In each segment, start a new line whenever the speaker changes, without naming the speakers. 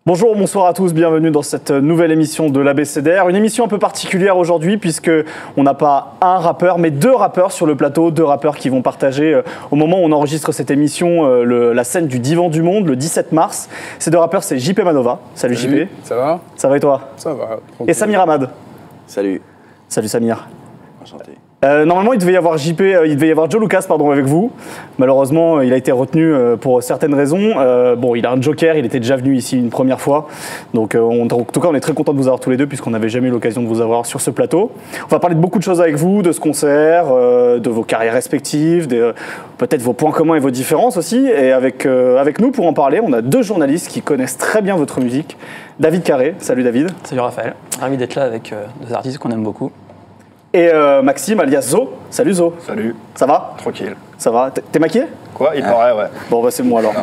Bonjour, bonsoir à tous, bienvenue dans cette nouvelle émission de l'ABCDR. Une émission un peu particulière aujourd'hui puisque on n'a pas un rappeur mais deux rappeurs sur le plateau, deux rappeurs qui vont partager au moment où on enregistre cette émission la scène du Divan du Monde le 17 mars. Ces deux rappeurs, c'est JP Manova. Salut JP.
Ça va?
Ça va et toi?
Ça va.
Et Samir Hamad.
Salut.
Salut Samir.
Enchanté.
Normalement, il devait y avoir JP, il devait y avoir Joe Lucas avec vous. Malheureusement, il a été retenu pour certaines raisons. Bon, il a un joker, il était déjà venu ici une première fois. Donc, en tout cas, on est très content de vous avoir tous les deux puisqu'on n'avait jamais eu l'occasion de vous avoir sur ce plateau. On va parler de beaucoup de choses avec vous, de ce concert, de vos carrières respectives, peut-être vos points communs et vos différences aussi. Et avec nous, pour en parler, on a deux journalistes qui connaissent très bien votre musique. David Carré, salut David.
Salut Raphaël, ravi d'être là avec deux artistes qu'on aime beaucoup.
Et Maxime, alias Zo. Salut Zo.
Salut.
Ça va?
Tranquille.
Ça va? T'es maquillé?
Quoi? Il paraît, ouais.
Bon, bah c'est moi alors.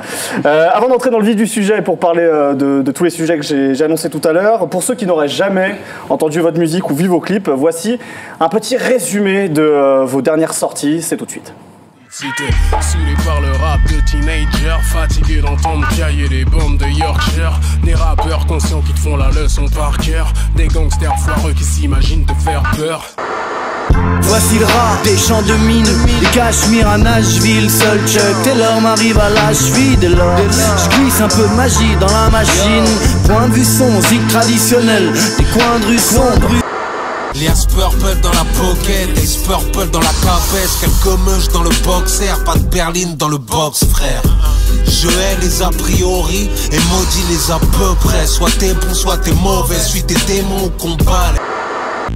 Avant d'entrer dans le vif du sujet, pour parler de tous les sujets que j'ai annoncés tout à l'heure, pour ceux qui n'auraient jamais entendu votre musique ou vu vos clips, voici un petit résumé de vos dernières sorties. C'est tout de suite.
Cité, saoulé par le rap de teenager, fatigué d'entendre cailler les bombes de Yorkshire. Des rappeurs conscients qui te font la leçon par cœur. Des gangsters foireux qui s'imaginent te faire peur.
Voici le rap des champs de mine, des Cachemire à Nashville. Seul Chuck Taylor m'arrive à la cheville de l'or. Je glisse un peu de magie dans la machine. Point de vue son, zig traditionnel, des coins de rue sombres.
Lias Purple dans la pocket, Ace Purple dans la cabesse. Quelques meuches dans le boxer, pas de berline dans le box frère. Je hais les a priori et maudis les à peu près. Soit t'es bon, soit t'es mauvais, suis tes démons au combat.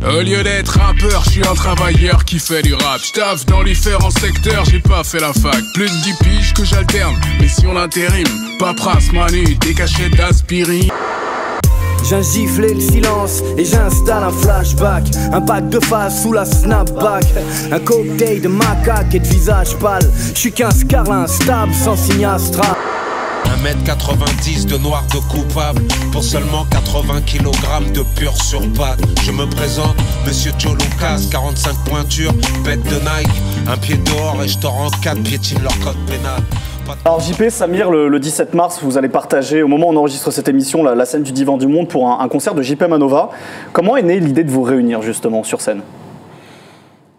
Au lieu d'être rappeur, je suis un travailleur qui fait du rap. J'taffe dans différents secteurs, j'ai pas fait la fac. Plus de 10 piges que j'alterne, mission d'intérim. Paperasse manu, des cachettes d'aspirine.
J'ai giflé le silence et j'installe un flashback. Un pack de face sous la snapback. Un cocktail de macaque et de visage pâle. J'suis qu'un scarlin stable sans signe astral.
1m90 de noir de coupable pour seulement 80 kg de pur sur patte. Je me présente, Monsieur Joe Lucas, 45 pointures, bête de Nike. Un pied dehors et je te rends 4 piétines leur code pénal.
Alors JP, Samir, le 17 mars, vous allez partager, au moment où on enregistre cette émission, la scène du Divan du Monde pour un concert de JP Manova. Comment est née l'idée de vous réunir justement sur scène?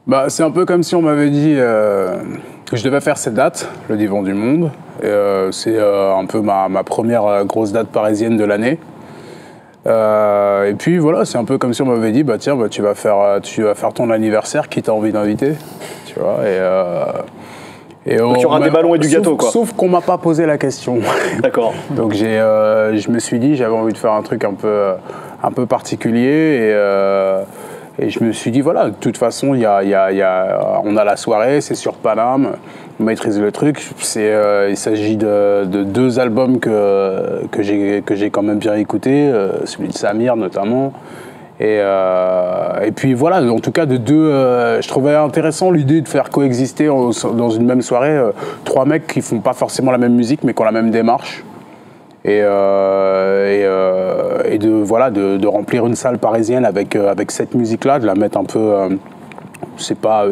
Bah, c'est un peu comme si on m'avait dit que je devais faire cette date, le Divan du Monde. C'est un peu ma première grosse date parisienne de l'année. Et puis voilà, c'est un peu comme si on m'avait dit, bah tiens, bah, tu vas faire ton anniversaire, qui t'a envie d'inviter, tu vois.
Donc il y aura des ballons et du gâteau, quoi.
Sauf qu'on m'a pas posé la question.
D'accord.
Donc je me suis dit, j'avais envie de faire un truc un peu particulier et je me suis dit, voilà, de toute façon, on a la soirée, c'est sur Paname, on maîtrise le truc. Il s'agit de deux albums que j'ai quand même bien écoutés, celui de Samir notamment. Et puis voilà, en tout cas, je trouvais intéressant l'idée de faire coexister dans une même soirée trois mecs qui font pas forcément la même musique, mais qui ont la même démarche. Et de remplir une salle parisienne avec cette musique-là, de la mettre un peu, c'est pas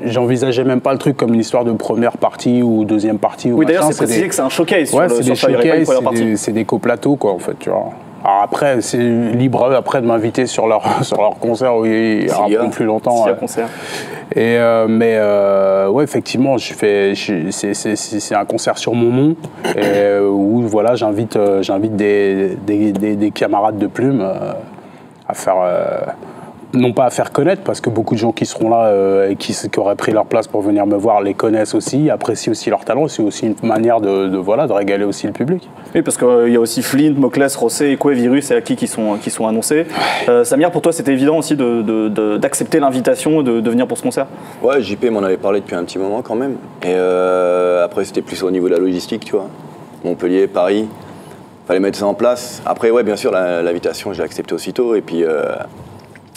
j'envisageais même pas le truc comme une histoire de première partie ou deuxième partie.
Oui, d'ailleurs, c'est précisé que c'est un showcase.
Ouais, c'est des showcases, c'est des coplateaux, quoi, en fait, tu vois. Alors après, c'est libre après de m'inviter sur leur concert où ils rappelleront plus longtemps.
S'il y a concert.
Ouais, effectivement, c'est un concert sur mon nom où voilà, j'invite des camarades de plume à faire. Non pas à faire connaître, parce que beaucoup de gens qui seront là et qui auraient pris leur place pour venir me voir les connaissent aussi, apprécient aussi leur talent. C'est aussi une manière de régaler aussi le public.
Oui, parce qu'il y a aussi Flint, Mocles, Rossé, Ekwe, Virus et Aki qui sont annoncés. Samir, pour toi, c'était évident aussi d'accepter l'invitation de venir pour ce concert?
Ouais, JP m'en avait parlé depuis un petit moment quand même. Et après, c'était plus au niveau de la logistique, tu vois. Montpellier, Paris, fallait mettre ça en place. Après, ouais, bien sûr, l'invitation, je l'ai acceptée aussitôt. Et puis...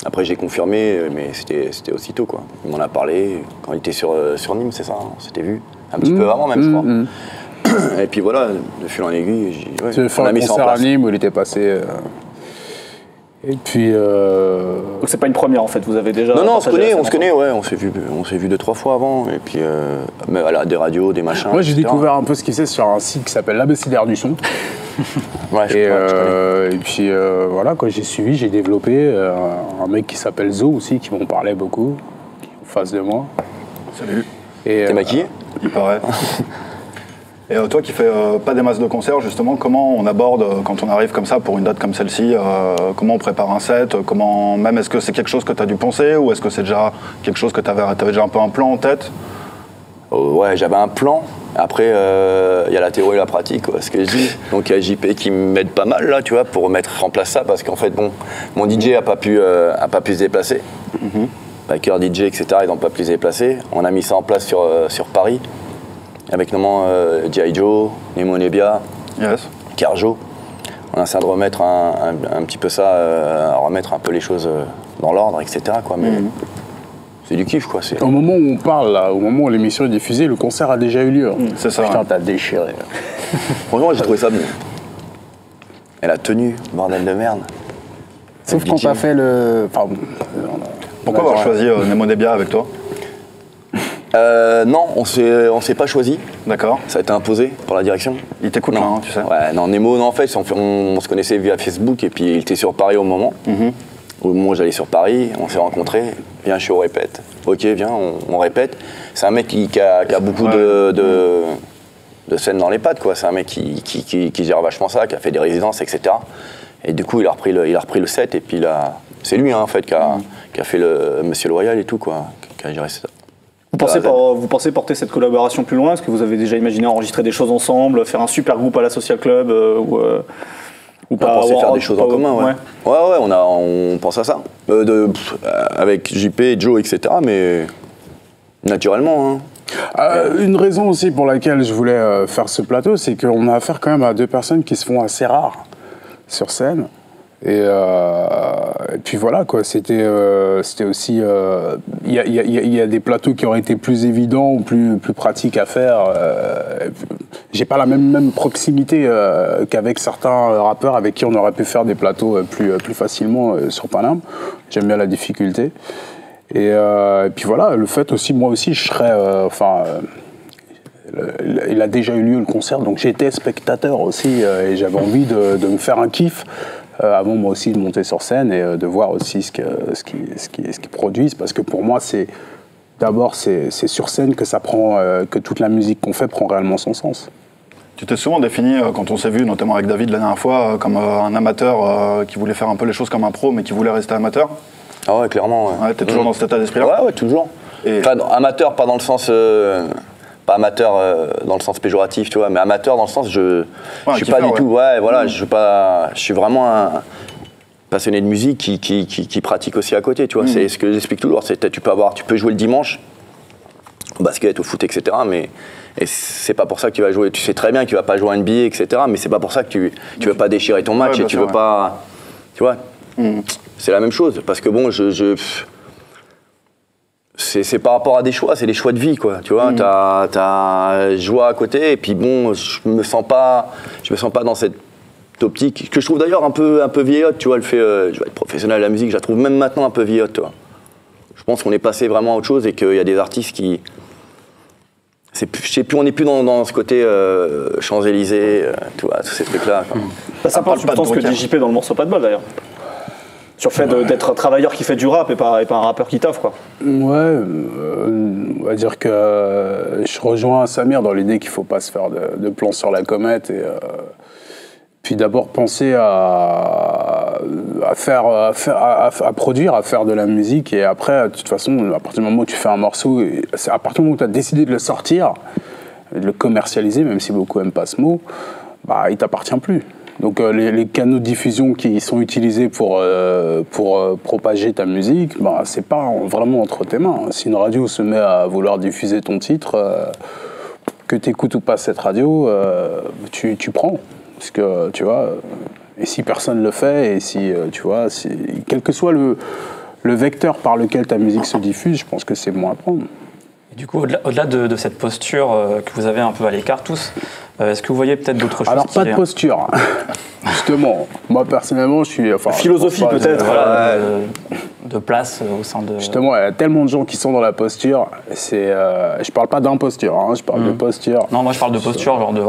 après j'ai confirmé, mais c'était aussitôt, quoi. Il m'en a parlé quand il était sur Nîmes, c'est ça, hein, on s'était vu. Un petit peu avant même, je crois. Et puis voilà, de fil en aiguille,
on a mis ça en place. À Nîmes où il était passé. Et puis...
Donc c'est pas une première en fait, vous avez déjà...
Non, on se connaît, ouais, on s'est vu 2-3 fois avant, et puis mais voilà, des radios, des machins.
Moi j'ai découvert un peu ce qu'il sait sur un site qui s'appelle l'ABCDR du son.
Ouais, je
Et puis voilà, quand j'ai suivi, j'ai développé un mec qui s'appelle Zo aussi, qui m'en parlait beaucoup, qui est en face de moi.
Salut.
T'es maquillé?
Il paraît. Et toi qui fais pas des masses de concerts, justement, comment on aborde quand on arrive comme ça pour une date comme celle-ci, comment on prépare un set, même est-ce que c'est quelque chose que tu as dû penser ou est-ce que c'est déjà quelque chose que tu avais déjà un peu un plan en tête?
Ouais, j'avais un plan. Après, il y a la théorie et la pratique, quoi, ce que je dis. Donc il y a JP qui m'aide pas mal là, tu vois, pour mettre en place ça, parce qu'en fait, bon, mon DJ a pas pu se déplacer. Backer, DJ, etc. Ils n'ont pas pu se déplacer. On a mis ça en place sur Paris. Avec notamment G.I. Joe, Nemo Nebia, Carjo. On a essayé de remettre un petit peu ça, remettre un peu les choses dans l'ordre, etc. Quoi. Mais c'est du kiff, quoi.
Au moment où on parle, là, au moment où l'émission est diffusée, le concert a déjà eu lieu.
C'est ça.
Putain, t'as déchiré.
Franchement, j'ai trouvé ça bien. Et la tenue, bordel de merde.
Sauf quand t'as fait le... Enfin,
pourquoi avoir choisi Nemo Nebia avec toi?
Non, on s'est pas choisi.
D'accord.
Ça a été imposé par la direction.
Il t'écoute là, hein, tu sais.
Ouais, non, Nemo, non, en fait, on se connaissait via Facebook et puis il était sur Paris au moment. Au moment où j'allais sur Paris, on s'est rencontrés. Viens, je suis au répète. Ok, viens, on répète. C'est un mec qui a beaucoup de scènes dans les pattes, quoi. C'est un mec qui gère vachement ça, qui a fait des résidences, etc. Et du coup, il a repris le set et puis c'est lui, hein, en fait, qui a fait le Monsieur Loyal et tout, quoi, qui a géré ça.
Vous pensez porter cette collaboration plus loin? Est-ce que vous avez déjà imaginé enregistrer des choses ensemble, faire un super groupe à la Social Club ou pas?
On pensait faire des choses en commun, ouais. Ouais, on pense à ça. Avec JP, Joe, etc. Mais naturellement. Hein.
Une raison aussi pour laquelle je voulais faire ce plateau, c'est qu'on a affaire quand même à deux personnes qui se font assez rares sur scène. Et puis voilà, quoi, c'était aussi... Il y a des plateaux qui auraient été plus évidents ou plus pratiques à faire. J'ai pas la même proximité qu'avec certains rappeurs avec qui on aurait pu faire des plateaux plus facilement sur Paname. J'aime bien la difficulté. Et puis voilà, le fait aussi, moi aussi, je serais... il a déjà eu lieu le concert, donc j'étais spectateur aussi et j'avais envie de me faire un kiff. Avant moi aussi de monter sur scène et de voir aussi ce qu'ils produisent, parce que pour moi c'est sur scène que ça prend, que toute la musique qu'on fait prend réellement son sens.
Tu t'es souvent défini, quand on s'est vu notamment avec David la dernière fois, comme un amateur qui voulait faire un peu les choses comme un pro mais qui voulait rester amateur?
Ah ouais, clairement. Ouais,
t'es toujours dans cet état d'esprit-là?
Ouais, toujours. Enfin, amateur, pas dans le sens... pas amateur dans le sens péjoratif, tu vois, mais amateur dans le sens je suis pas du tout, voilà, je suis vraiment un passionné de musique qui pratique aussi à côté, tu vois. C'est ce que j'explique toujours, c'est tu peux jouer le dimanche au basket, au foot, etc. Mais c'est pas pour ça que tu vas jouer. Tu sais très bien que tu vas pas jouer à NBA, etc. Mais c'est pas pour ça que tu veux pas déchirer ton match et tu veux pas, tu vois. C'est la même chose, parce que bon, c'est par rapport à des choix, c'est des choix de vie, quoi. Tu vois, t'as joie à côté, et puis bon, je me sens pas dans cette optique, que je trouve d'ailleurs un peu vieillotte, tu vois, le fait, je vais être professionnel de la musique, je la trouve même maintenant un peu vieillotte, tu vois. Je pense qu'on est passé vraiment à autre chose et qu'il y a des artistes qui... Je sais plus, on n'est plus dans ce côté Champs-Élysées, tu vois, tous ces trucs-là.
Ça parle, je pense, que JP dans le morceau Pas de bol, d'ailleurs. Sur le fait d'être un travailleur qui fait du rap et pas un rappeur qui taffe, quoi.
Ouais, on va dire que je rejoins Samir dans l'idée qu'il ne faut pas se faire de plans sur la comète et puis d'abord penser à produire, à faire de la musique, et après, de toute façon, à partir du moment où tu fais un morceau, à partir du moment où tu as décidé de le sortir, de le commercialiser, même si beaucoup n'aiment pas ce mot, bah, il ne t'appartient plus. Donc les canaux de diffusion qui sont utilisés pour propager ta musique, bah, c'est pas vraiment entre tes mains. Si une radio se met à vouloir diffuser ton titre, que tu écoutes ou pas cette radio, tu prends. Parce que, tu vois, et si personne le fait, et si, tu vois, quel que soit le vecteur par lequel ta musique se diffuse, je pense que c'est bon à prendre.
Et du coup, au-delà de cette posture que vous avez un peu à l'écart tous, est-ce que vous voyez peut-être d'autres choses?
Alors, pas de posture, justement. Moi, personnellement, je suis...
Philosophie, peut-être.
Voilà, place au sein de...
Justement, il y a tellement de gens qui sont dans la posture. Je parle pas d'imposture, hein, je parle de posture.
Non, moi je parle de posture, genre de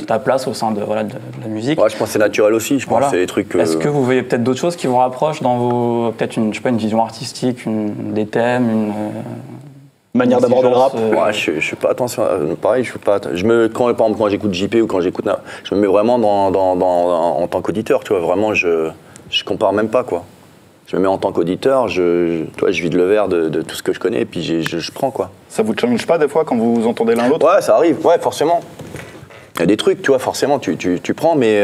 ta place au sein de la musique.
Ouais, je pense que c'est naturel aussi. Je pense que c'est des trucs.
Est-ce que vous voyez peut-être d'autres choses qui vous rapprochent dans vos, peut-être une vision artistique, des thèmes, une
manière d'aborder le rap?
Ouais, je fais pas attention. Pareil, je fais pas. Par exemple, quand j'écoute JP ou quand j'écoute, je me mets vraiment en tant qu'auditeur. Tu vois, vraiment, je compare même pas quoi. Je me mets en tant qu'auditeur, je vide le verre de tout ce que je connais et puis je prends quoi.
Ça vous challenge pas des fois quand vous entendez l'un l'autre?
Ouais, ça arrive, ouais, forcément. Il y a des trucs, tu vois, forcément, tu prends, mais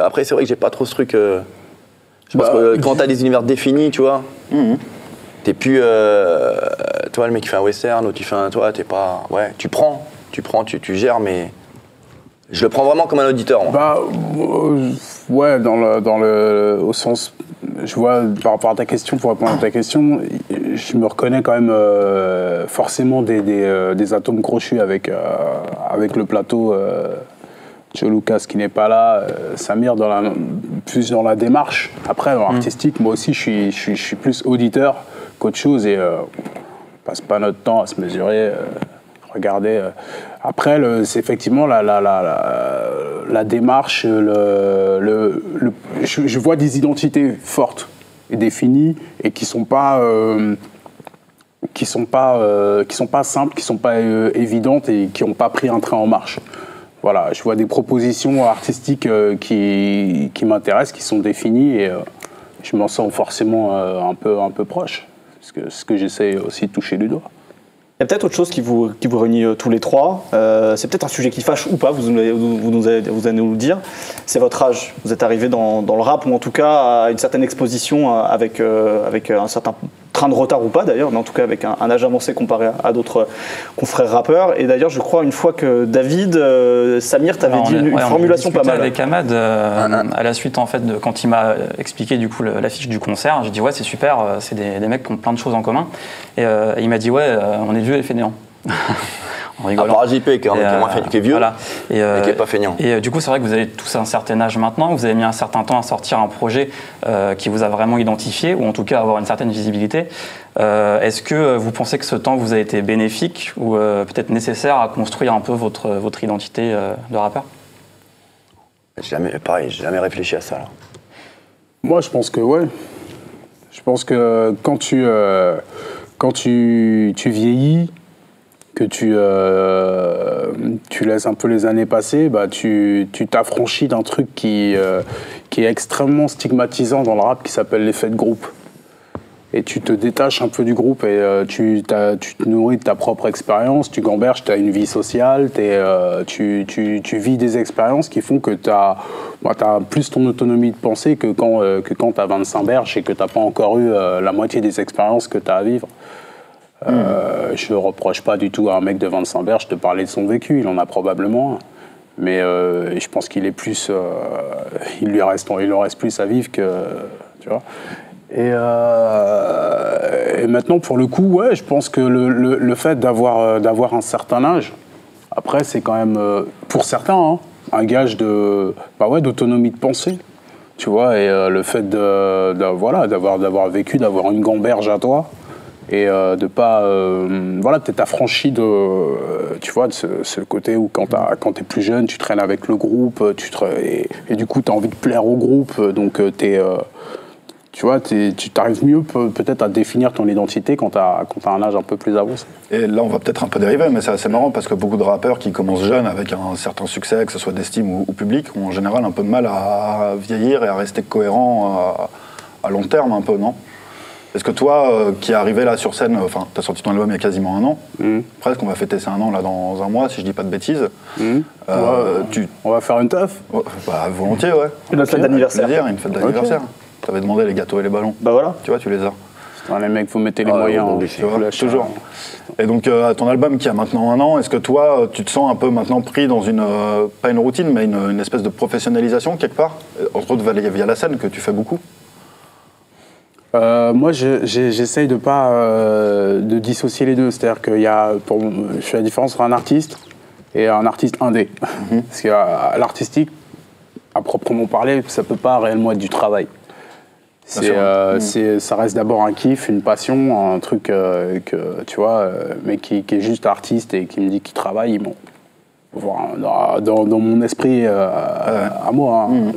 après, c'est vrai que j'ai pas trop ce truc. Je pense que quand t'as des univers définis, tu vois, t'es plus. Toi, le mec qui fait un western ou tu fais un. Toi, t'es pas. Ouais, tu prends, tu gères, mais. Je le prends vraiment comme un auditeur, moi.
Ouais, au sens. Je vois, par rapport à ta question, pour répondre à ta question, je me reconnais quand même forcément des atomes crochus avec le plateau. Joe Lucas qui n'est pas là, Samir plus dans la démarche. Après, dans l'artistique, moi aussi, je suis plus auditeur qu'autre chose et on passe pas notre temps à se mesurer. Regardez. Après, c'est effectivement la démarche. Je vois des identités fortes et définies et qui sont pas simples, qui sont pas évidentes et qui n'ont pas pris un train en marche. Voilà, je vois des propositions artistiques qui m'intéressent, qui sont définies et je m'en sens forcément un peu proche. Ce que j'essaie aussi de toucher du doigt.
Il y a peut-être autre chose qui vous réunit tous les trois. C'est peut-être un sujet qui fâche ou pas, vous allez nous le dire. C'est votre âge. Vous êtes arrivé dans le rap, ou en tout cas à une certaine exposition avec un certain train de retard ou pas d'ailleurs, mais en tout cas avec un âge avancé comparé à d'autres confrères rappeurs. Et d'ailleurs, je crois une fois que David, Samir, t'avait dit une formulation pas mal.
Avec Ahmad, à la suite en fait quand il m'a expliqué du coup l'affiche du concert, j'ai dit ouais c'est super, c'est des mecs qui ont plein de choses en commun. Et il m'a dit ouais, on est vieux et fainéants. En rigolant.
À part JP qui est vieux et qui est pas feignant.
Et du coup, c'est vrai que vous avez tous un certain âge maintenant, vous avez mis un certain temps à sortir un projet qui vous a vraiment identifié, ou en tout cas avoir une certaine visibilité. Est-ce que vous pensez que ce temps vous a été bénéfique ou peut-être nécessaire à construire un peu votre identité de rappeur?
J'ai jamais réfléchi à ça. Là.
Moi, je pense que ouais. Je pense que quand tu vieillis, que tu laisses un peu les années passer, bah tu t'affranchis d'un truc qui est extrêmement stigmatisant dans le rap, qui s'appelle l'effet de groupe. Et tu te détaches un peu du groupe et tu te nourris de ta propre expérience, tu gamberges, tu as une vie sociale, tu vis des expériences qui font que tu as plus ton autonomie de pensée que quand tu as 25 berges et que tu n'as pas encore eu la moitié des expériences que tu as à vivre. Je ne reproche pas du tout à un mec de 25 berges de parler de son vécu, il en a probablement un. Mais je pense qu'il est plus, il en reste plus à vivre que, tu vois. Et maintenant, pour le coup, ouais, je pense que le fait d'avoir un certain âge, après, c'est quand même, pour certains, un gage d'autonomie de pensée. Tu vois, et le fait d'avoir vécu, d'avoir une gamberge à toi, et de pas peut-être affranchi de tu vois de ce côté où quand t'es plus jeune tu traînes avec le groupe et du coup t'as envie de plaire au groupe donc tu vois tu t'arrives mieux peut-être à définir ton identité quand t'as un âge un peu plus avancé.
Et là on va peut-être un peu dériver mais c'est assez marrant parce que beaucoup de rappeurs qui commencent jeunes avec un certain succès, que ce soit d'estime ou public, ont en général un peu de mal à vieillir et à rester cohérent à long terme un peu, non? Est-ce que toi, qui es arrivé là sur scène, enfin, tu as sorti ton album il y a quasiment un an, presque, on va fêter ça un an là dans un mois, si je dis pas de bêtises.
On va faire une teuf.
Bah, volontiers, ouais.
Une fête d'anniversaire.
Une fête d'anniversaire. T'avais demandé les gâteaux et les ballons.
Bah voilà.
Tu vois, tu les as.
Les mecs, vous mettez les moyens.
Tu vois, toujours. Et donc, ton album qui a maintenant un an, est-ce que toi, tu te sens un peu maintenant pris dans pas une routine, mais une espèce de professionnalisation quelque part, entre autres via la scène, que tu fais beaucoup?
Moi, j'essaye de pas de dissocier les deux. C'est-à-dire qu'il y a, je fais la différence entre un artiste et un artiste indé. Parce que l'artistique, à proprement parler, ça peut pas réellement être du travail. Ça reste d'abord un kiff, une passion, un truc que, tu vois, mais qui est juste artiste et qui me dit qu'il travaille, bon. Dans mon esprit à moi, hein.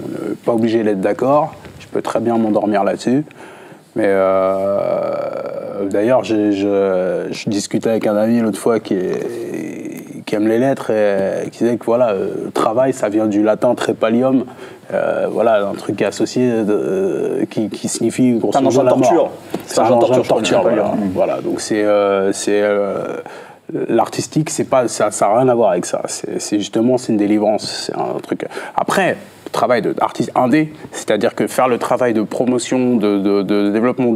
Pas obligé d'être d'accord, je peux très bien m'endormir là-dessus. Mais d'ailleurs, je discutais avec un ami l'autre fois qui aime les lettres et qui disait que voilà, travail, ça vient du latin trépalium, voilà, un truc qui est associé, qui signifie grosso modo la mort. C'est un genre de torture. Voilà, donc c'est l'artistique, ça n'a rien à voir avec ça. C'est justement, c'est une délivrance, c'est un truc. Après, le travail d'artiste indé, c'est-à-dire que faire le travail de promotion, de développement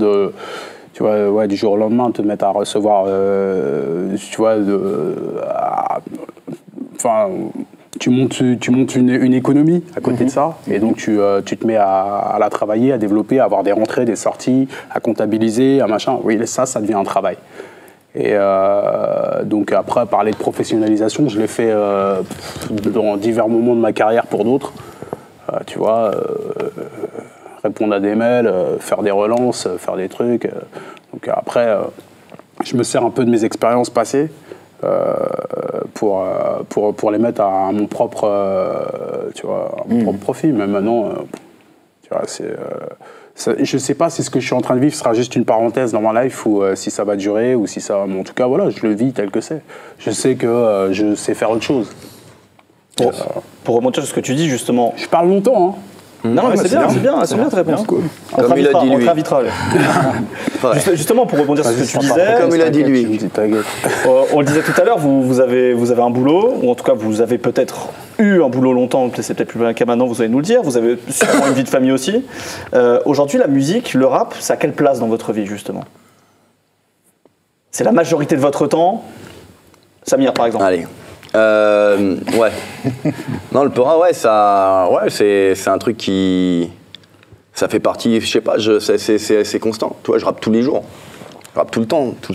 tu vois, ouais, du jour au lendemain, te mettre à recevoir, tu vois, enfin, tu montes une économie à côté de ça, et donc tu te mets à la travailler, à développer, à avoir des rentrées, des sorties, à comptabiliser, à machin. Oui, ça devient un travail. Et donc après, parler de professionnalisation, je l'ai fait dans divers moments de ma carrière pour d'autres. Tu vois, répondre à des mails, faire des relances, faire des trucs. Donc après, je me sers un peu de mes expériences passées pour les mettre à mon propre, tu vois, à mon propre profit. Mais maintenant, tu vois, je ne sais pas si ce que je suis en train de vivre sera juste une parenthèse dans ma life ou si ça va durer ou si ça... En tout cas, voilà, je le vis tel que c'est. Je sais que je sais faire autre chose.
Pour remonter sur ce que tu dis, justement...
Je parle longtemps, hein.
Non, mais c'est bien ta réponse.
Comme il a dit lui.
Justement, pour rebondir sur ce que tu disais...
Comme il a dit lui.
On le disait tout à l'heure, vous avez un boulot, ou en tout cas, vous avez peut-être eu un boulot longtemps, c'est peut-être plus le cas maintenant, vous allez nous le dire. Vous avez sûrement une vie de famille aussi. Aujourd'hui, la musique, le rap, ça a quelle place dans votre vie, justement? C'est la majorité de votre temps? Samir, par exemple.
Allez. Ouais. Non, le Peura, ouais, c'est un truc qui... Ça fait partie, je sais pas, c'est constant. Tu vois, je rappe tous les jours. Je rappe tout le temps. Tous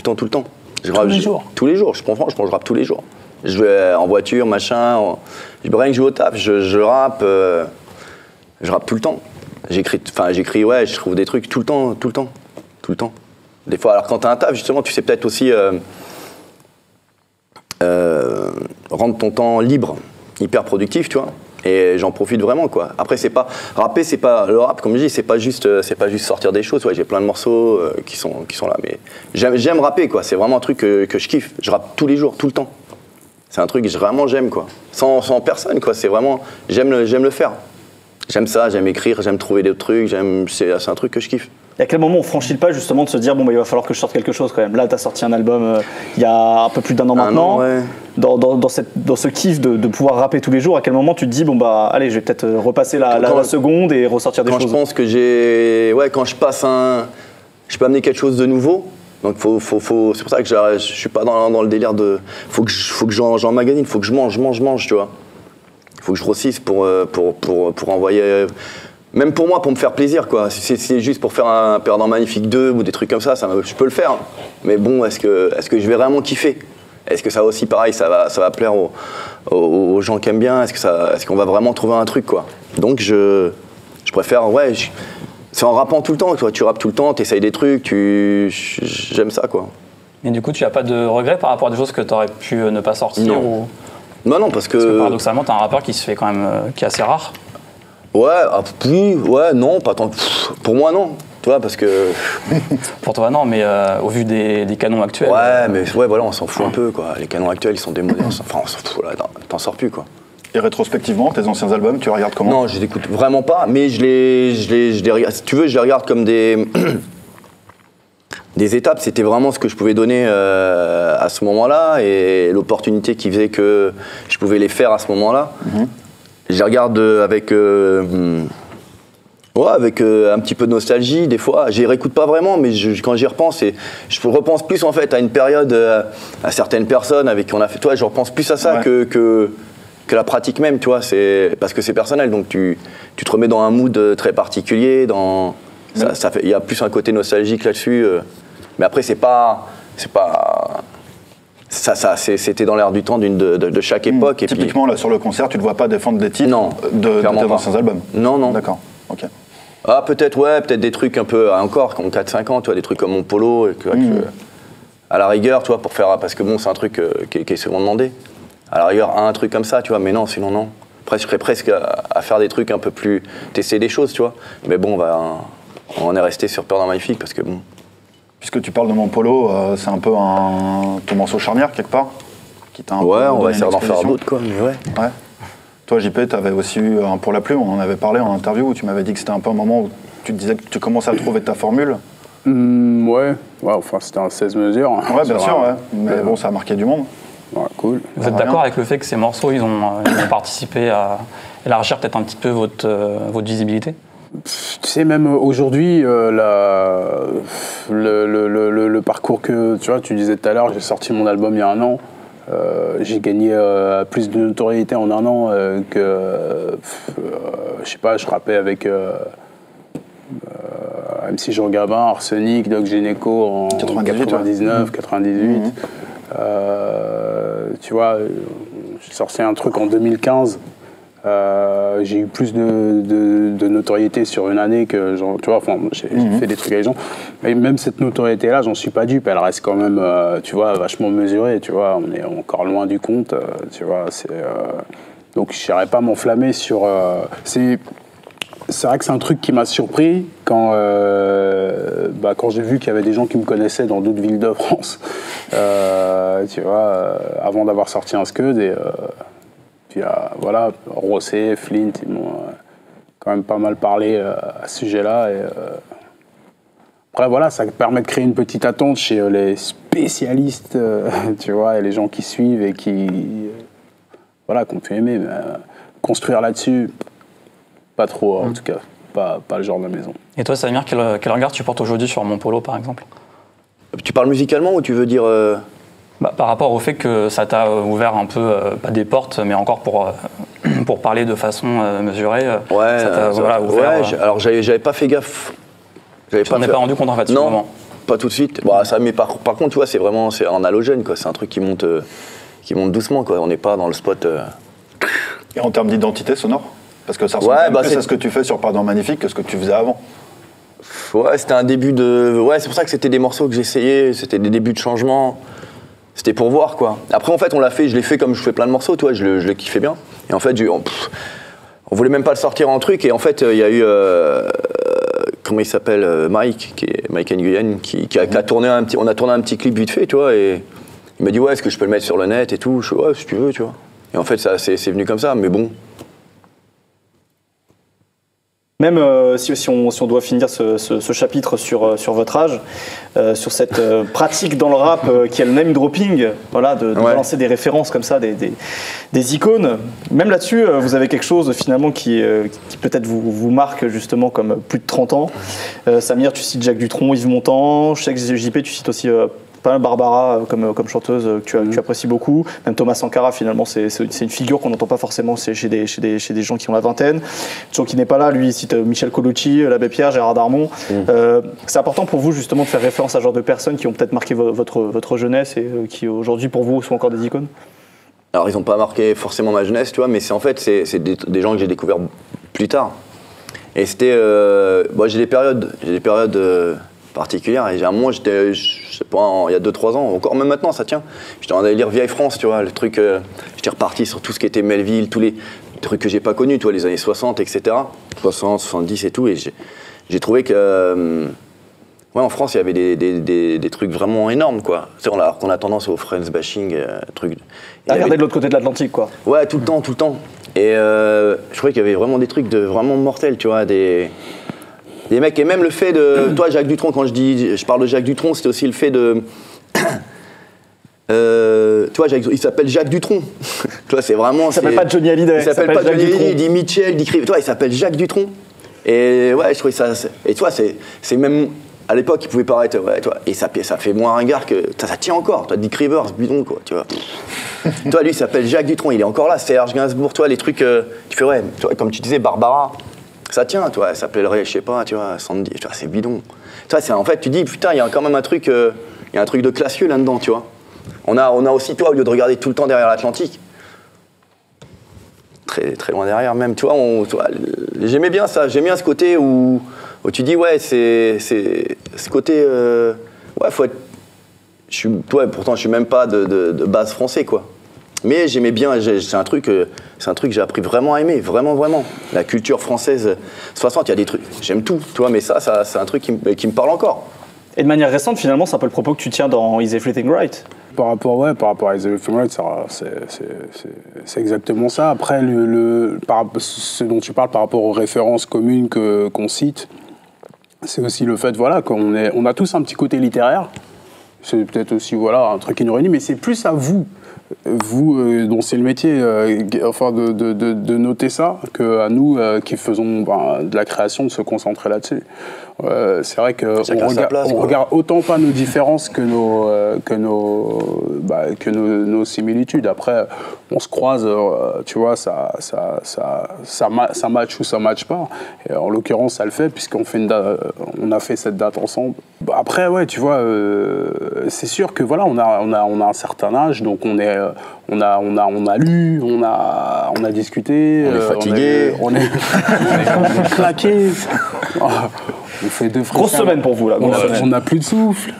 les jours. Tous les jours, je rappe tous les jours. Je vais en voiture, machin, rien que je vais au taf, je rappe. Je rappe tout le temps. J'écris, ouais, je trouve des trucs tout le temps. Des fois, alors quand t'as un taf, justement, tu sais peut-être aussi... rendre ton temps libre, hyper productif, tu vois, et j'en profite vraiment, quoi. Après, rapper, c'est pas le rap, comme je dis, c'est pas juste sortir des choses. Ouais, j'ai plein de morceaux qui sont là, mais j'aime rapper, quoi. C'est vraiment un truc que je kiffe. Je rappe tous les jours, tout le temps. C'est un truc que vraiment j'aime, quoi. Sans personne, quoi. C'est vraiment, j'aime le faire. J'aime ça, j'aime écrire, j'aime trouver des trucs, c'est un truc que je kiffe.
Et à quel moment on franchit le pas justement de se dire bon il va falloir que je sorte quelque chose quand même. Là tu as sorti un album il y a un peu plus d'un an maintenant.
Ouais.
Dans ce kiff de pouvoir rapper tous les jours, à quel moment tu te dis bon bah allez je vais peut-être repasser la seconde et ressortir des choses.
Quand je pense que quand je passe je peux amener quelque chose de nouveau. Donc c'est pour ça que je suis pas dans le délire de faut que j'emmagasine, faut que je mange, tu vois. Faut que je grossisse pour envoyer. Même pour moi, pour me faire plaisir, quoi. Si c'est juste pour faire un Perdant Magnifique 2 ou des trucs comme ça, je peux le faire. Mais bon, est-ce que je vais vraiment kiffer? Est-ce que ça aussi, pareil, ça va plaire aux gens qui aiment bien? Est-ce qu'on va vraiment trouver un truc, quoi? Donc je préfère, ouais, c'est en rappant tout le temps, toi. Tu rappes tout le temps, t'essayes des trucs, j'aime ça, quoi.
Mais du coup, tu n'as pas de regrets par rapport à des choses que tu aurais pu ne pas sortir?
Non. Non, parce que
paradoxalement, t'as un rappeur qui se fait quand même, qui est assez rare.
Ouais, oui, ouais, non, pas tant. Pour moi, non. Tu vois, parce que.
Pour toi, non, mais au vu des canons actuels.
Ouais, mais ouais, voilà, on s'en fout un peu, quoi. Les canons actuels, ils sont démodés. Enfin, on s'en fout, là, t'en sors plus, quoi.
Et rétrospectivement, tes anciens albums, tu regardes comment?
Non, je les écoute vraiment pas, mais je les regarde. Si tu veux, je les regarde comme des étapes. C'était vraiment ce que je pouvais donner à ce moment-là et l'opportunité qui faisait que je pouvais les faire à ce moment-là. Je les regarde avec un petit peu de nostalgie des fois. Je les réécoute pas vraiment, mais quand j'y repense, je repense plus en fait à une période, à certaines personnes avec qui on a fait. Toi, je repense plus à ça que la pratique même, tu vois. Parce que c'est personnel, donc tu te remets dans un mood très particulier. Il y a plus un côté nostalgique là-dessus. Mais après, c'était dans l'air du temps de chaque époque. Et
typiquement, là, sur le concert, tu ne te vois pas défendre des titres de tes anciens albums?
Non.
D'accord, ok.
Ah, peut-être, ouais, peut-être des trucs un peu, encore, comme 4-5 ans, tu vois, des trucs comme mon polo, à la rigueur, tu vois, pour faire, parce que bon, c'est un truc qui est souvent demandé. À la rigueur, un truc comme ça, tu vois, mais non, sinon, non. Après, je serais presque à faire des trucs un peu plus, tester des choses, tu vois. Mais bon, on est resté sur Peur d'un Magnifique, parce que bon.
Puisque tu parles de mon polo, c'est un peu ton morceau charnière, quelque part, qui t'a un peu
Ouais, on va
donné
essayer
une
d'en faire
exposition.
d'autres, quoi, mais ouais.
Ouais. Toi, JP, tu avais aussi eu un Pour la Plume, on en avait parlé en interview, où tu m'avais dit que c'était un peu un moment où tu te disais que tu commençais à trouver ta formule.
Ouais, enfin c'était un 16 mesures.
Ouais, bien sûr, ouais. Mais bon, ça a marqué du monde.
Ouais, cool.
Vous êtes d'accord avec le fait que ces morceaux, ils ont participé à élargir peut-être un petit peu votre visibilité?
Tu sais, même aujourd'hui, le parcours que tu vois, tu disais tout à l'heure, j'ai sorti mon album il y a un an. J'ai gagné plus de notoriété en un an que, je sais pas, je rappais avec MC Jean Gabin, Arsenic, Doc Gynéco en 99, 98. Tu vois, j'ai sorti un truc en 2015. J'ai eu plus de notoriété sur une année que, genre, tu vois, enfin, j'ai fait des trucs avec les gens. Mais même cette notoriété-là, j'en suis pas dupe. Elle reste quand même, tu vois, vachement mesurée. Tu vois, on est encore loin du compte. Tu vois, donc je n'irais pas m'enflammer sur. C'est vrai que c'est un truc qui m'a surpris quand j'ai vu qu'il y avait des gens qui me connaissaient dans d'autres villes de France. Tu vois, avant d'avoir sorti un Scud et. Puis voilà, Rosset, Flint, ils m'ont quand même pas mal parlé à ce sujet-là. Et, après, voilà, ça permet de créer une petite attente chez les spécialistes, tu vois, et les gens qui suivent et qui ont pu aimer. Mais construire là-dessus, pas trop, en tout cas. Pas le genre de maison.
Et toi, Samir, quel regard tu portes aujourd'hui sur mon polo, par exemple?
Tu parles musicalement ou tu veux dire...
Par rapport au fait que ça t'a ouvert un peu, pas des portes, mais encore pour parler de façon mesurée,
ouais,
ça t'a ouvert...
Ouais, alors j'avais pas fait gaffe.
Tu t'en es pas rendu compte en fait, sur le moment?
Pas tout de suite. Bah, ça, mais par contre, tu vois, c'est un halogène, quoi. C'est un truc qui monte doucement, quoi. On n'est pas dans le spot...
Et en termes d'identité sonore? Parce que ça ressemble plus à ce que tu fais sur Pardon Magnifique que ce que tu faisais avant.
Ouais, c'était un début de... Ouais, c'est pour ça que c'était des morceaux que j'essayais, c'était des débuts de changement. C'était pour voir, quoi. Après, en fait, je l'ai fait comme je fais plein de morceaux, toi, je le kiffais bien. Et en fait, on voulait même pas le sortir en truc. Et en fait, il y a eu, comment il s'appelle, Mike, qui est Mike Nguyen, qui a tourné on a tourné un petit clip vite fait, tu vois. Et il m'a dit, ouais, est-ce que je peux le mettre sur le net et tout? Je dis, ouais, si tu veux, tu vois. Et en fait, c'est venu comme ça, mais bon.
Même si on doit finir ce chapitre sur votre âge, sur cette pratique dans le rap qui est le name dropping, voilà, de balancer des références comme ça, des icônes. Même là-dessus, vous avez quelque chose finalement qui peut-être vous marque justement comme plus de 30 ans. Samir, tu cites Jacques Dutronc, Yves Montand. Je sais que JP, tu cites aussi pas mal Barbara comme chanteuse que tu apprécies beaucoup. Même Thomas Sankara, finalement, c'est une figure qu'on n'entend pas forcément chez des gens qui ont la vingtaine. Joe qui n'est pas là, lui, il cite Michel Colucci, l'Abbé Pierre, Gérard Darmon. C'est important pour vous, justement, de faire référence à ce genre de personnes qui ont peut-être marqué votre jeunesse et qui, aujourd'hui, pour vous, sont encore des icônes?
Alors, ils n'ont pas marqué forcément ma jeunesse, tu vois, mais c'est des gens que j'ai découverts plus tard. Et c'était... j'ai des périodes particulière. Et à un moment, je sais pas, il y a 2-3 ans, encore même maintenant, ça tient. J'étais en train d'aller lire Vieille France, tu vois, le truc. J'étais reparti sur tout ce qui était Melville, tous les trucs que j'ai pas connus, tu vois, les années 60, etc. 60, 70 et tout. Et j'ai trouvé que. En France, il y avait des trucs vraiment énormes, quoi. Tu sais, alors qu'on a tendance au Friends bashing, trucs.
Regardez de l'autre côté de l'Atlantique, quoi.
Ouais, tout le temps. Et je trouvais qu'il y avait vraiment des trucs vraiment mortels, tu vois, des mecs, et même le fait de... Toi, Jacques Dutronc, quand je parle de Jacques Dutronc, c'était aussi le fait de... toi, il s'appelle Jacques Dutronc. Toi, c'est vraiment...
Il s'appelle pas Johnny Hallyday.
Il s'appelle pas Johnny Hallyday, il dit Mitchell, il dit... Toi, il s'appelle Jacques Dutronc. Et ouais, je trouvais ça... Et toi, c'est même... À l'époque, il pouvait paraître... Ouais, toi, et ça fait moins ringard que... Ça tient encore. Toi, Dick Rivers, bidon, quoi, tu vois. Toi, lui, il s'appelle Jacques Dutronc. Il est encore là. Serge Gainsbourg, toi, les trucs... tu fais, ouais, toi, comme tu disais, Barbara... Ça tient, toi, elle s'appellerait, je sais pas, tu vois, Sandy, tu vois, c'est bidon. Toi, en fait, tu dis, putain, il y a quand même un truc, il y a un truc de classieux là-dedans, tu vois. On a aussi, toi, au lieu de regarder tout le temps derrière l'Atlantique, très, très loin derrière même. Tu vois, j'aimais bien ça, j'aimais bien ce côté où tu dis, ouais, c'est ce côté... ouais, faut être... pourtant, je suis même pas de base français, quoi. Mais j'aimais bien, c'est un truc que j'ai appris vraiment à aimer, vraiment, vraiment. La culture française, 60, il y a des trucs, j'aime tout, tu vois, mais ça c'est un truc qui me parle encore.
Et de manière récente, finalement, c'est un peu le propos que tu tiens dans Is Everything Right?
Par rapport à Is Everything Right, c'est exactement ça. Après, ce dont tu parles par rapport aux références communes qu'on cite, c'est aussi le fait, voilà, on a tous un petit côté littéraire. C'est peut-être aussi, voilà, un truc qui nous réunit, mais c'est plus à vous dont c'est le métier, de noter ça, qu'à nous qui faisons de la création, de se concentrer là-dessus. C'est vrai qu'on regarde autant pas nos différences que nos similitudes. Après, on se croise, tu vois, ça match ou ça match pas. Et en l'occurrence, ça le fait, puisqu'on a fait cette date ensemble. Après, ouais, tu vois, c'est sûr que voilà, on a un certain âge, donc on a lu, on a discuté,
on est fatigué,
on est claqué. On fait 2
grosse semaine pour vous là.
On n'a plus de souffle.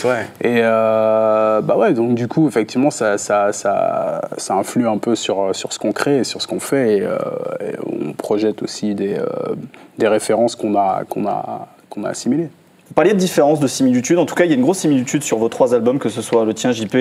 Ouais.
Et ouais, donc du coup, effectivement, ça influe un peu sur ce qu'on crée et sur ce qu'on fait. Et on projette aussi des références qu'on a assimilées.
Vous parliez de différences, de similitudes. En tout cas, il y a une grosse similitude sur vos 3 albums, que ce soit le tien JP,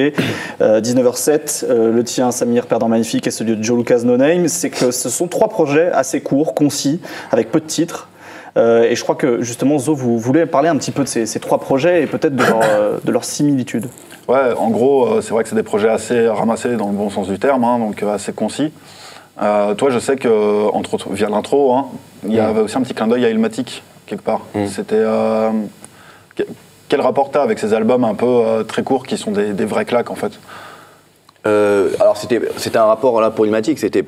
19h07, le tien Samir Perdant Magnifique et celui de Joe Lucas No Name. C'est que ce sont 3 projets assez courts, concis, avec peu de titres. Et je crois que justement, Zo, vous voulez parler un petit peu de ces 3 projets et peut-être de leur similitude.
Ouais, en gros, c'est vrai que c'est des projets assez ramassés dans le bon sens du terme, hein, donc assez concis. Toi, je sais que, entre autres, via l'intro, hein, il y avait aussi un petit clin d'œil à Illmatic, quelque part. C'était... quel rapport t'as avec ces albums un peu très courts qui sont des vrais claques, en fait?
Alors, c'était un rapport, là, pour Illmatic, c'était...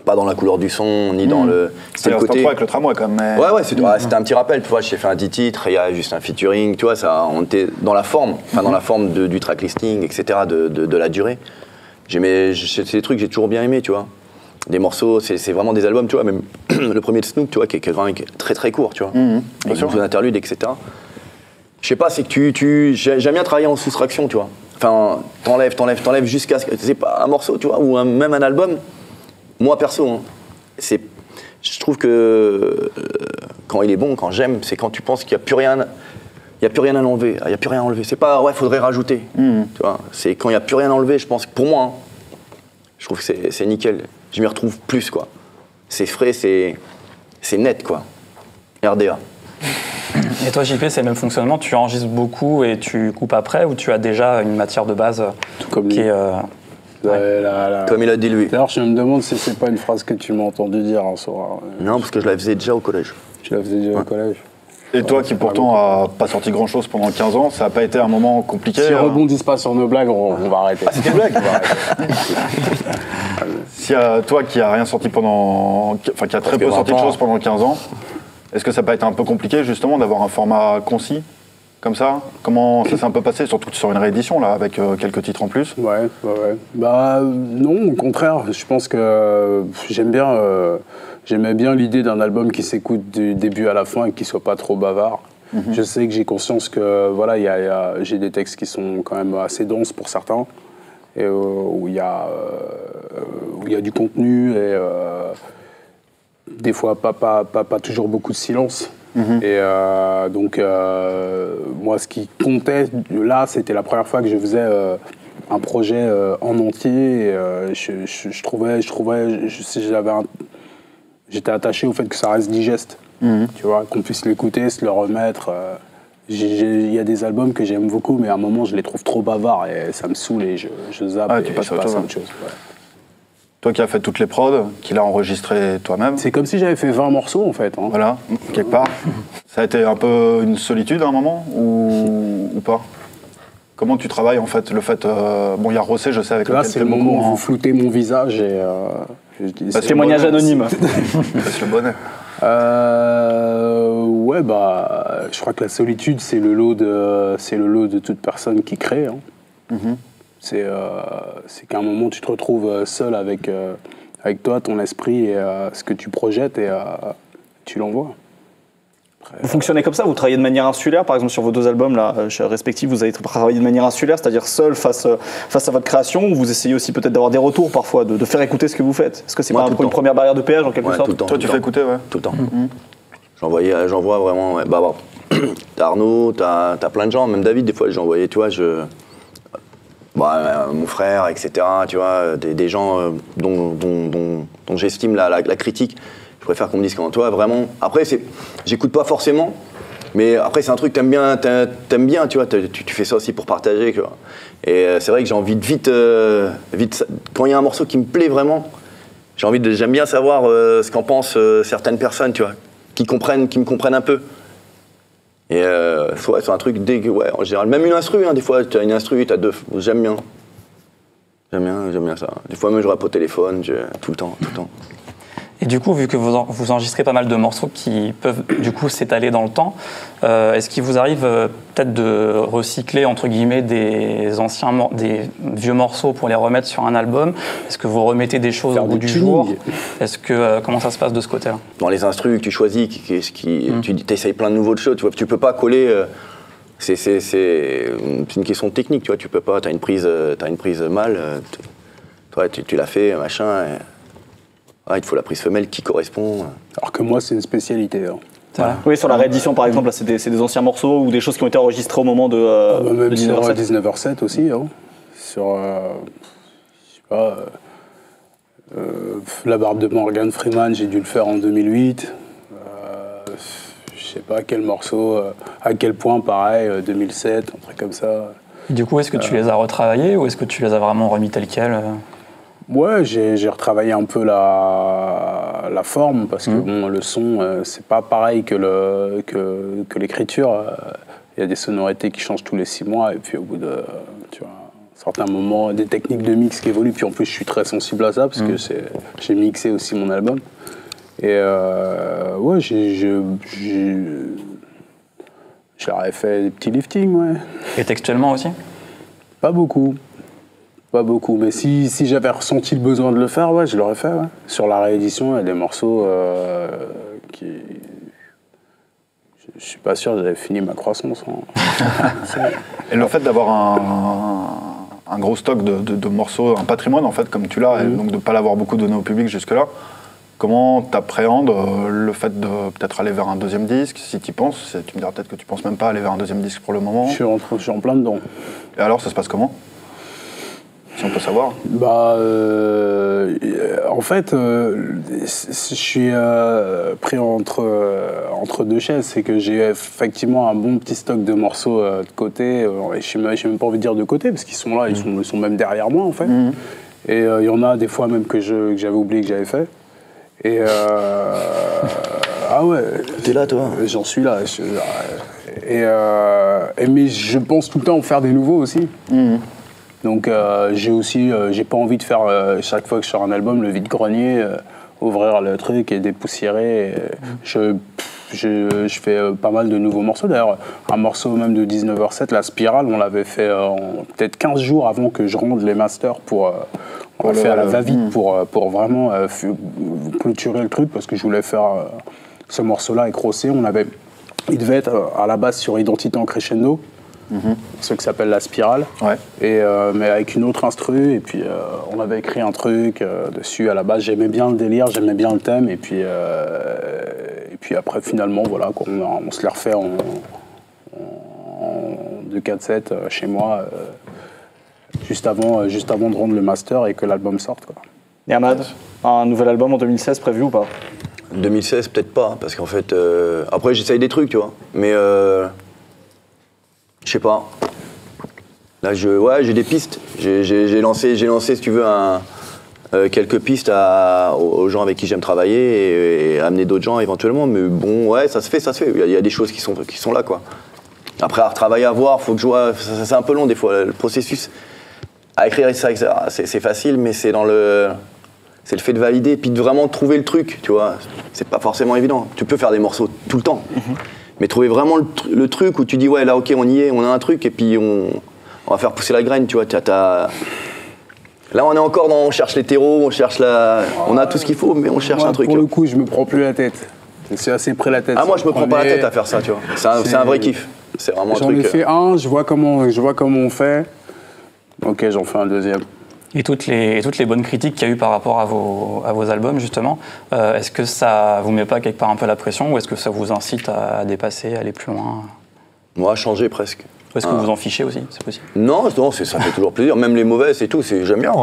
pas dans la couleur du son, ni dans le...
C'était le côté... avec le tramway, quand même. Mais...
Ouais, c'était un petit rappel, tu vois, j'ai fait un 10 titres, il y a juste un featuring, tu vois, on était dans la forme, dans la forme du track listing, etc., de la durée. C'est des trucs que j'ai toujours bien aimé, tu vois. Des morceaux, c'est vraiment des albums, tu vois, même le premier de Snoop, tu vois, qui est vraiment très très court, tu vois, avec beaucoup d'interludes, etc. Je sais pas, c'est que j'aime bien travailler en soustraction, tu vois. Enfin, t'enlèves jusqu'à ce que... C'est pas un morceau, tu vois, ou même un album. Moi, perso, hein, je trouve que quand il est bon, quand j'aime, c'est quand tu penses qu'il n'y a plus rien à enlever. Il n'y a plus rien à enlever. C'est pas, ouais, faudrait rajouter. Tu vois, c'est quand il n'y a plus rien à enlever, je pense que pour moi, hein, je trouve que c'est nickel. Je m'y retrouve plus, quoi. C'est frais, c'est net, quoi. RDA.
Et toi, JP, c'est le même fonctionnement? Tu enregistres beaucoup et tu coupes après, ou tu as déjà une matière de base qui est...
Comme il a dit lui.
D'ailleurs, je me demande si c'est pas une phrase que tu m'as entendu dire un soir.
Non, parce que je la faisais déjà au collège.
Tu la faisais déjà au collège.
Et toi qui pourtant a pas sorti grand chose pendant 15 ans, ça n'a pas été un moment compliqué?
Si rebondissent pas sur nos blagues, on va arrêter.
Ah, c'était une blague? Si toi qui a rien sorti qui a très peu sorti de choses pendant 15 ans, est-ce que ça n'a pas été un peu compliqué justement d'avoir un format concis comme ça? Comment ça s'est un peu passé, surtout sur une réédition là, avec quelques titres en plus?
Ouais. Bah non, au contraire, je pense que j'aimais bien l'idée d'un album qui s'écoute du début à la fin et qui soit pas trop bavard. Je sais que j'ai conscience que voilà, j'ai des textes qui sont quand même assez denses pour certains, et où il y a du contenu et des fois pas toujours beaucoup de silence. Et donc moi, ce qui comptait là, c'était la première fois que je faisais un projet en entier. J'étais attaché au fait que ça reste digeste, tu vois, qu'on puisse l'écouter, se le remettre. Il y a des albums que j'aime beaucoup, mais à un moment, je les trouve trop bavards et ça me saoule et je zappe et je passe à autre chose. Ouais.
Toi qui as fait toutes les prods, qui l'as enregistré toi-même.
C'est comme si j'avais fait 20 morceaux, en fait. Hein.
Voilà, quelque part. Ça a été un peu une solitude à un moment, ou pas? Comment tu travailles, en fait, le fait... bon, il y a Rossé, je sais, avec
là, c'est le moment où vous floutez mon visage et...
témoignage anonyme.
C'est le bonnet.
Ouais, bah, je crois que la solitude, c'est le lot de toute personne qui crée. Hein. C'est qu'à un moment, tu te retrouves seul avec avec toi, ton esprit et ce que tu projettes et tu l'envoies.
Vous fonctionnez comme ça? Vous travaillez de manière insulaire? Par exemple, sur vos 2 albums là, respectifs, vous avez travaillé de manière insulaire, c'est-à-dire seul face à votre création, ou vous essayez aussi peut-être d'avoir des retours parfois, de faire écouter ce que vous faites? Est-ce que c'est pas un peu une première barrière de péage en quelque sorte?
Tout le temps,
Toi, tu fais écouter, ouais.
Tout le temps. J'envoie vraiment. Ouais. Bah, t'as Arnaud, t'as plein de gens, même David, des fois, j'ai envoyé, tu vois, mon frère, etc., tu vois, des gens dont j'estime la critique. Je préfère qu'on me dise comment toi, vraiment. Après, j'écoute pas forcément, mais après, c'est un truc que t'aimes bien, tu vois, tu fais ça aussi pour partager, tu vois. Et c'est vrai que j'ai envie de vite, quand il y a un morceau qui me plaît vraiment, j'aime bien savoir ce qu'en pensent certaines personnes, tu vois, qui me comprennent un peu. Et ouais, c'est un truc ouais, en général, même une instru, hein, des fois, tu as une instru, tu as 2, j'aime bien. J'aime bien ça. Des fois, même je rappe au téléphone, tout le temps.
Et du coup, vu que vous enregistrez pas mal de morceaux qui peuvent du coup s'étaler dans le temps, est-ce qu'il vous arrive peut-être de recycler entre guillemets des vieux morceaux pour les remettre sur un album? Est-ce que vous remettez des choses au bout du jour? Comment ça se passe de ce côté-là?
Dans les instrus que tu choisis, tu essayes plein de nouveaux choses, tu vois, tu peux pas coller. C'est une question de technique, tu vois, tu peux pas. T'as une prise mâle, toi tu l'as fait, machin. Il te faut la prise femelle qui correspond.
Alors que moi, c'est une spécialité. Hein.
Voilà. Oui, sur la réédition, par exemple, là, c'est des anciens morceaux ou des choses qui ont été enregistrées au moment de
même
de
sur 19h07 aussi. Hein. Sur, je sais pas, La Barbe de Morgan Freeman, j'ai dû le faire en 2008. Je sais pas quel morceau, à quel point, pareil, 2007, un truc comme ça.
Du coup, est-ce que tu les as retravaillés ou est-ce que tu les as vraiment remis tels quels?
Ouais, j'ai retravaillé un peu la forme parce que bon, le son, c'est pas pareil que l'écriture. Il y a des sonorités qui changent tous les 6 mois et puis au bout de certains moments, des techniques de mix qui évoluent. Puis en plus, je suis très sensible à ça parce que j'ai mixé aussi mon album. Et ouais, j'aurais fait des petits liftings, ouais.
Et textuellement aussi?
Pas beaucoup. Pas beaucoup, mais si j'avais ressenti le besoin de le faire, ouais, je l'aurais fait. Ouais. Sur la réédition, il y a des morceaux qui... Je suis pas sûr que j'avais fini ma croissance. Hein.
Et le fait d'avoir un gros stock de morceaux, un patrimoine en fait, comme tu l'as, et donc de ne pas l'avoir beaucoup donné au public jusque-là, comment tu appréhendes le fait de peut-être aller vers un 2e disque, si tu y penses? Tu me diras peut-être que tu ne penses même pas aller vers un 2e disque pour le moment.
Je suis en plein dedans.
Et alors, ça se passe comment? Si on peut savoir.
Bah, en fait, je suis pris entre 2 chaises. C'est que j'ai effectivement un bon petit stock de morceaux de côté. Et je n'ai même pas envie de dire de côté, parce qu'ils sont là, ils sont même derrière moi, en fait. Et il y en a des fois même que j'avais oublié que j'avais fait. Et ah ouais.
T'es là, toi?
J'en suis là. Mais je pense tout le temps en faire des nouveaux aussi. Donc j'ai pas envie de faire chaque fois que je sors un album le vide-grenier, ouvrir le truc et dépoussiérer. Je fais pas mal de nouveaux morceaux. D'ailleurs, un morceau même de 19h07, La Spirale, on l'avait fait peut-être 15 jours avant que je rende les masters pour... on l'a fait à la va-vite pour vraiment clôturer le truc parce que je voulais faire ce morceau-là avec Rossé. Il devait être à la base sur Identité en crescendo. Ce qui s'appelle La Spirale,
ouais.
Et, mais avec une autre instru, et puis on avait écrit un truc dessus. À la base, j'aimais bien le délire, j'aimais bien le thème, et puis après, finalement, voilà, quoi, on se l'est refait en 2-4-7 chez moi, juste avant de rendre le master et que l'album sorte, quoi.
Et Ahmad, un nouvel album en 2016 prévu ou pas?
2016, peut-être pas, parce qu'en fait, après j'essaye des trucs, tu vois, mais je sais pas. Là, j'ai des pistes. J'ai lancé, si tu veux, quelques pistes aux gens avec qui j'aime travailler et amener d'autres gens éventuellement. Mais bon, ouais, ça se fait. Il y a des choses qui sont là, quoi. Après, à retravailler, à voir, faut que je vois. C'est un peu long des fois. Le processus à écrire ça, c'est facile, mais c'est le fait de valider et puis de vraiment trouver le truc, tu vois. C'est pas forcément évident. Tu peux faire des morceaux tout le temps. Mais trouver vraiment le truc où tu dis, ouais, là, ok, on y est, on a un truc, et puis on va faire pousser la graine, tu vois. Là, on est encore dans, on cherche les terreaux, on cherche on a tout ce qu'il faut, mais on cherche un truc.
Pour le coup, je me prends plus la tête. C'est assez près la tête.
Ah, moi, je me prends pas la tête à faire ça, tu vois. C'est un vrai kiff. C'est vraiment un truc.
J'en ai fait un, je vois comment on fait. Ok, j'en fais un deuxième.
Et toutes les bonnes critiques qu'il y a eu par rapport à vos albums, justement, est-ce que ça vous met pas quelque part un peu la pression ou est-ce que ça vous incite à dépasser, à aller plus loin?
Moi, changer presque.
Est-ce que vous vous en fichez aussi? C'est possible?
Non, ça fait toujours plaisir. Même les mauvaises et tout, j'aime bien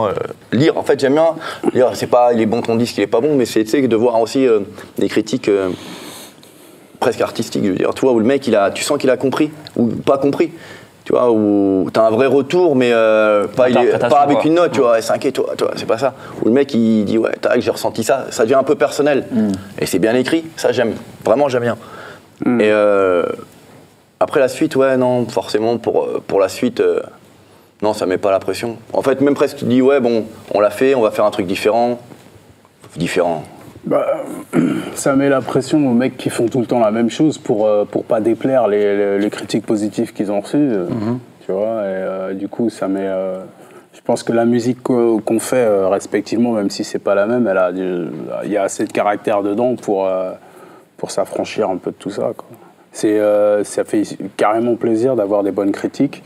lire. En fait, j'aime bien lire. C'est pas il est bon ton disque, il est pas bon, mais c'est de voir aussi des critiques presque artistiques. Je veux dire, tu vois, où le mec, tu sens qu'il a compris ou pas compris. Tu vois, où t'as un vrai retour, mais pas avec une note, tu vois, 5 et toi, c'est pas ça. Où le mec, il dit, ouais, j'ai ressenti ça, ça devient un peu personnel. Et c'est bien écrit, ça j'aime, vraiment j'aime bien. Et après la suite, ouais, non, forcément, pour la suite, non, ça met pas la pression. En fait, même presque, tu dis, ouais, bon, on l'a fait, on va faire un truc différent.
Bah, ça met la pression aux mecs qui font tout le temps la même chose pour pas déplaire les critiques positives qu'ils ont reçues. Tu vois, et du coup, ça met. Je pense que la musique qu'on fait respectivement, même si c'est pas la même, il y a assez de caractère dedans pour s'affranchir un peu de tout ça, quoi. Ça fait carrément plaisir d'avoir des bonnes critiques,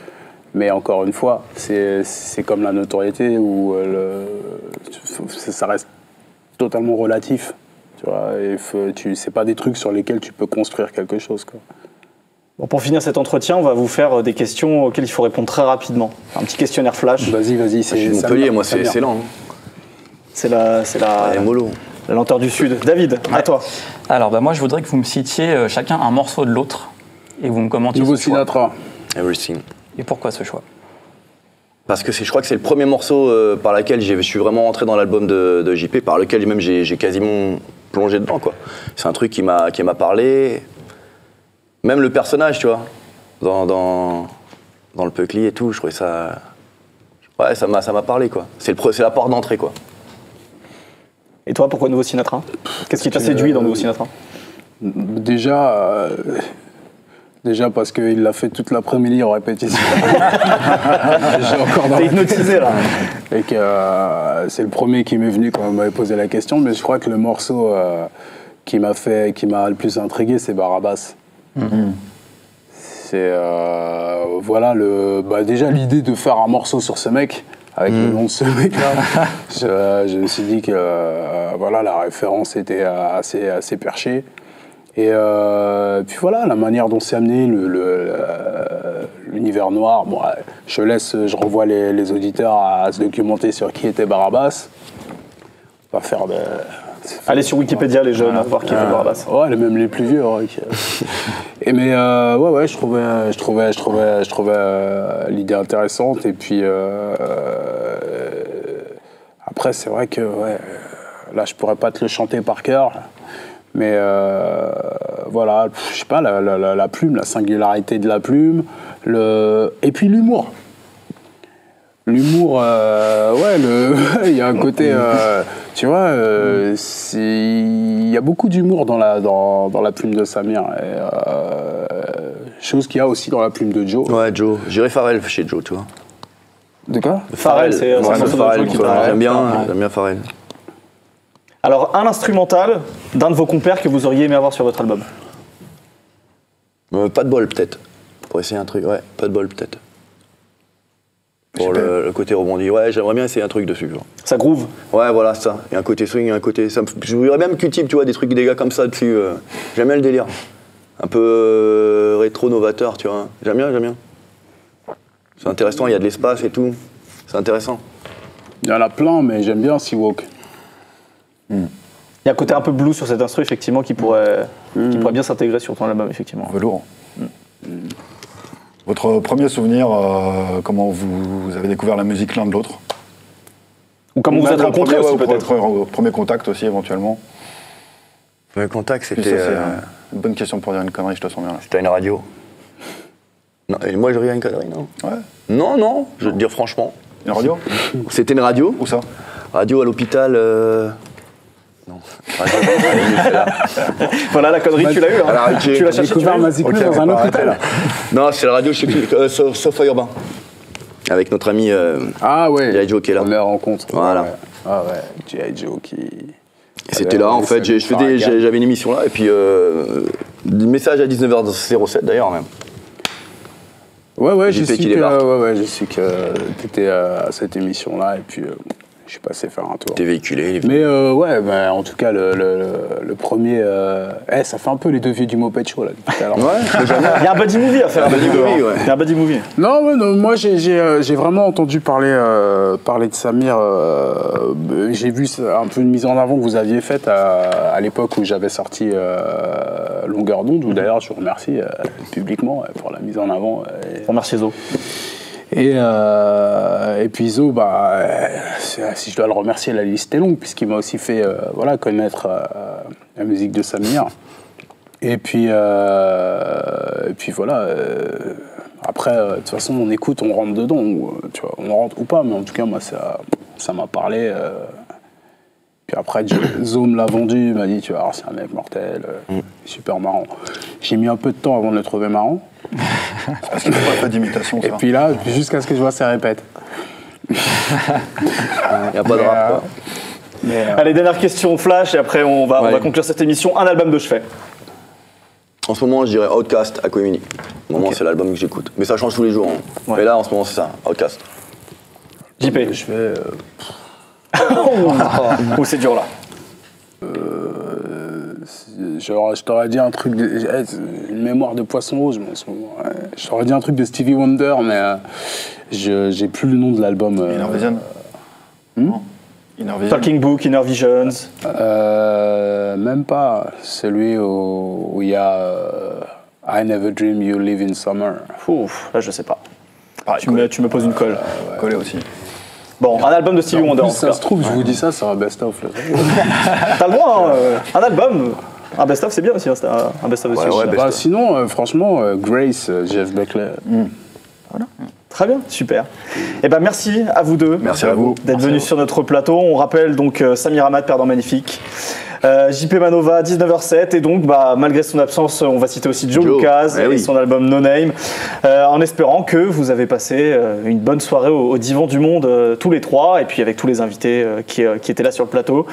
mais encore une fois, c'est comme la notoriété où ça reste totalement relatif, tu vois, et c'est pas des trucs sur lesquels tu peux construire quelque chose, quoi.
Bon, pour finir cet entretien, on va vous faire des questions auxquelles il faut répondre très rapidement. Un petit questionnaire flash.
Vas-y,
Je suis Montpellier, moi, c'est lent.
C'est la lenteur du Sud. David, à toi.
Alors, moi, je voudrais que vous me citiez chacun un morceau de l'autre et vous me commentiez
Nouveau
ce choix.
Sinatra.
Everything.
Et pourquoi ce choix?
Parce que je crois que c'est le premier morceau par lequel je suis vraiment rentré dans l'album de JP, par lequel même j'ai quasiment plongé dedans, quoi. C'est un truc qui m'a parlé. Même le personnage, tu vois, dans le Puckly et tout, je trouvais ça... Ouais, ça m'a parlé, quoi. C'est la porte d'entrée, quoi.
Et toi, pourquoi Nouveau Sinatra? Qu'est-ce qui t'a séduit dans Nouveau Sinatra?
Déjà parce qu'il l'a fait toute l'après-midi en répétition.
T'es hypnotisé, là.
Et que c'est le premier qui m'est venu quand on m'avait posé la question, mais je crois que le morceau qui m'a le plus intrigué, c'est Barabbas. C'est voilà déjà l'idée de faire un morceau sur ce mec avec le nom de ce mec là. Je me suis dit que voilà, la référence était assez perchée et puis voilà la manière dont c'est amené l'univers noir. Bon, je renvoie les auditeurs à se documenter sur qui était Barabbas. On va faire
Allez sur Wikipédia, les jeunes, voir qui est Barabbas.
Ouais, même les plus vieux. Ouais. Et mais ouais, je trouvais l'idée intéressante. Et puis après, c'est vrai que là, je pourrais pas te le chanter par cœur, mais voilà, je sais pas, la plume, la singularité de la plume, et puis l'humour. L'humour, il y a un côté, tu vois, il y a beaucoup d'humour dans la plume de Samir. Chose qu'il y a aussi dans la plume de Joe.
Ouais, Joe. J'irais Pharrell chez Joe, tu vois.
De quoi?
Pharrell, c'est un morceau de Joe qui parle.
J'aime bien Pharrell.
Alors, un instrumental d'un de vos compères que vous auriez aimé avoir sur votre album?
Pas de bol, peut-être. Pour essayer un truc, ouais, pas de bol, peut-être. Pour le côté rebondi, ouais, j'aimerais bien essayer un truc dessus. Genre.
Ça groove?
Ouais, voilà, c'est ça. Il y a un côté swing, il y a un côté. Je voudrais bien me Q-Tip, tu vois, des trucs, des gars comme ça dessus. J'aime bien le délire. Un peu rétro-novateur, tu vois. J'aime bien. C'est intéressant, il y a de l'espace et tout. C'est intéressant.
Il y en a plein, mais j'aime bien Seawalk.
Il y a un côté un peu blues sur cet instru, effectivement, qui pourrait bien s'intégrer sur ton album, effectivement.
Velours. Votre premier souvenir, comment vous avez découvert la musique l'un de l'autre?
Ou comment vous êtes rencontrés aussi, peut-être?
Premier contact aussi, éventuellement.
Le contact, c'était...
C'est une bonne question pour dire une connerie, je te sens bien là.
C'était une radio. Non, et moi, je dirais une connerie, non?
Ouais.
Non, je vais te dire franchement.
Une radio?
C'était une radio.
Où ça?
Radio à l'hôpital... Non.
Voilà, la connerie, tu l'as eu. Hein. Tu l'as cherché, tu l'as
dans un hôpital.
Non, c'est la radio, je sais plus, Sofa Urbain. Avec notre ami
Ah ouais,
G.I. Joe qui est là.
Première rencontre.
Voilà.
Ouais. Ah ouais, G.I. Joe qui...
Et c'était là, en fait, j'avais une émission là, et puis message à 19h07 d'ailleurs même.
Ouais,
JP
j'ai
qui
su
débarque.
je sais que t'étais à cette émission-là, et puis je suis passé faire un tour.
T'es véhiculé.
Mais en tout cas, le premier... ça fait un peu les deux vieux du Moped Show, là, depuis tout à l'heure.
Il y a un buddy movie à faire.
buddy movie, ouais.
Il y a un buddy movie.
Non, moi j'ai vraiment entendu parler de Samir. J'ai vu un peu une mise en avant que vous aviez faite à l'époque où j'avais sorti Longueur d'onde, où d'ailleurs je vous remercie publiquement pour la mise en avant.
Remercie Zo.
Et puis Zo, si je dois le remercier, la liste est longue, puisqu'il m'a aussi fait connaître la musique de Samir. Et puis voilà. Après, de toute façon, on écoute, on rentre dedans, tu vois, on rentre ou pas, mais en tout cas, moi, ça m'a parlé. Puis après, Zo me l'a vendu, il m'a dit, tu vois, c'est un mec mortel, super marrant. J'ai mis un peu de temps avant de le trouver marrant.
Parce qu'il n'y a pas d'imitation, ça.
Et puis là, jusqu'à ce que je vois ça répète.
Il n'y a pas de rap, quoi.
Allez, dernière question flash, et après on va conclure cette émission. Un album de chevet.
En ce moment, je dirais Outcast, Aquemini. En ce moment, c'est l'album que j'écoute. Mais ça change tous les jours. Hein.
Ouais.
Mais là, en ce moment, c'est ça, Outcast.
JP.
Je vais...
Oh, c'est dur là.
Je t'aurais dit un truc une mémoire de poisson rouge, mais en ce moment, je t'aurais dit un truc de Stevie Wonder, mais j'ai plus le nom de l'album.
Inner Vision. Inner Vision.
Talking Book, Inner Visions.
Même pas. Celui où il y a I Never Dream You Live in Summer.
Ouf, là je sais pas. Tu me poses une colle.
Collé aussi.
Bon, un album de Stevie Wonder.
En
En
plus,
tout
ça
cas.
se trouve, je vous dis ça, c'est un best-of.
T'as le droit, hein, un album. Un best-of, c'est bien aussi, hein, c'est un best-of de Stevie Wonder.
Sinon, franchement, Grace, Jeff Beckler.
Voilà. Très bien, super. Eh ben merci à vous deux.
Merci à vous.
D'être venus sur notre plateau. On rappelle donc Samir Hamad, Perdant Magnifique. JP Manova, 19h07. Et donc, malgré son absence, on va citer aussi Joe Lucas et son album No Name. En espérant que vous avez passé une bonne soirée au Divan du Monde, tous les trois, et puis avec tous les invités qui étaient là sur le plateau.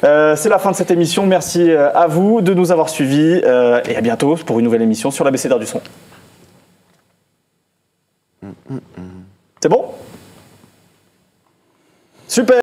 C'est la fin de cette émission. Merci à vous de nous avoir suivis. Et à bientôt pour une nouvelle émission sur l'ABCDR du son. C'est bon ? Super!